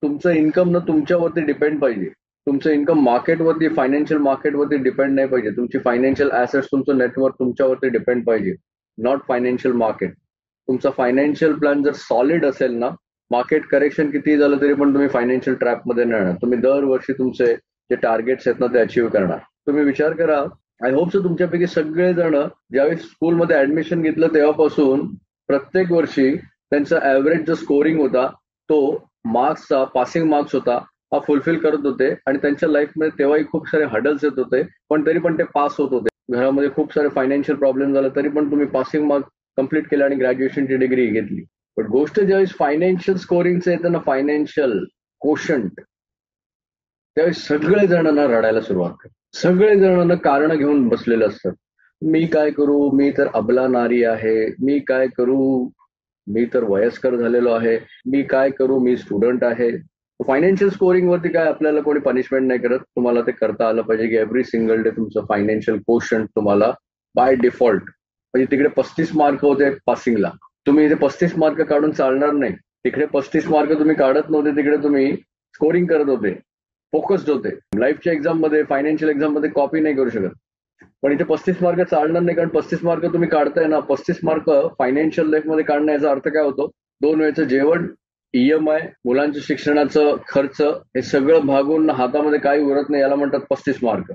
तुमचं इन्कम ना तुमच्यावरती डिपेंड पाहिजे. तुमचं इन्कम मार्केटवरती, फायनान्शियल मार्केटवरती डिपेंड नाही पाहिजे. तुमची फायनान्शियल ऍसेट्स, तुमचं नेटवर्क तुमच्यावरती डिपेंड पाहिजे, नॉट फायनान्शियल मार्केट. तुमचा फायनान्शियल प्लॅन जर सॉलिड असेल ना, मार्केट करेक्शन किती झालं तरी पण तुम्ही फायनान्शियल ट्रॅपमध्ये नाही येणार. तुम्ही दरवर्षी तुमचे जे टार्गेट्स आहेत ना ते अचीव्ह करणार. तुम्ही विचार करा, आय होप सो तुमच्यापैकी सगळेजण ज्यावेळी स्कूलमध्ये ऍडमिशन घेतलं तेव्हापासून प्रत्येक वर्षी त्यांचा ऍव्हरेज जो स्कोरिंग होता तो मार्क्सचा, पासिंग मार्क्स होता, हा फुलफिल करत होते. आणि त्यांच्या लाईफमध्ये तेव्हाही खूप सारे हडल्स येत होते, पण तरी पण ते पास होत होते. घरामध्ये खूप सारे फायनान्शियल प्रॉब्लेम झाले तरी पण तुम्ही पासिंग मार्क्स कंप्लीट केला आणि ग्रॅज्युएशनची डिग्री घेतली. पण गोष्ट ज्यावेळेस फायनान्शियल स्कोरिंगचं येतं ना, फायनान्शियल कोशंट, त्यावेळेस सगळे जणांना रडायला सुरुवात करतात. सगळे जणांना कारण घेऊन बसलेले असतात. मी काय करू, मी तर अबला नारी आहे, मी काय करू, मी तर वयस्कर झालेलो आहे, मी काय करू, मी स्टुडंट आहे. फायनान्शियल स्कोरिंग वरती काय आपल्याला कोणी पनिशमेंट नाही करत. तुम्हाला ते करता आलं पाहिजे की एव्हरी सिंगल डे तुमचं फायनान्शियल कोशंट तुम्हाला बाय डिफॉल्ट, म्हणजे तिकडे 35 मार्क होते पासिंगला, तुम्ही इथे 35 मार्क काढून चालणार नाही. तिकडे 35 मार्क तुम्ही काढत नव्हते, तिकडे तुम्ही स्कोरिंग करत होते, फोकस्ड होते. लाईफच्या एक्झाम मध्ये, फायनान्शियल एक्झाम मध्ये कॉपी नाही करू शकत. पण इथे 35 मार्क चालणार नाही, कारण 35 मार्क तुम्ही काढताय ना, 35 मार्क फायनान्शियल लाईफ मध्ये काढण्याचा अर्थ काय होतो, 2 वेळचं जेवण, ईएमआय, मुलांच्या शिक्षणाचं खर्च, हे सगळं भागून हातामध्ये काही उरत नाही, याला म्हणतात 35 मार्क.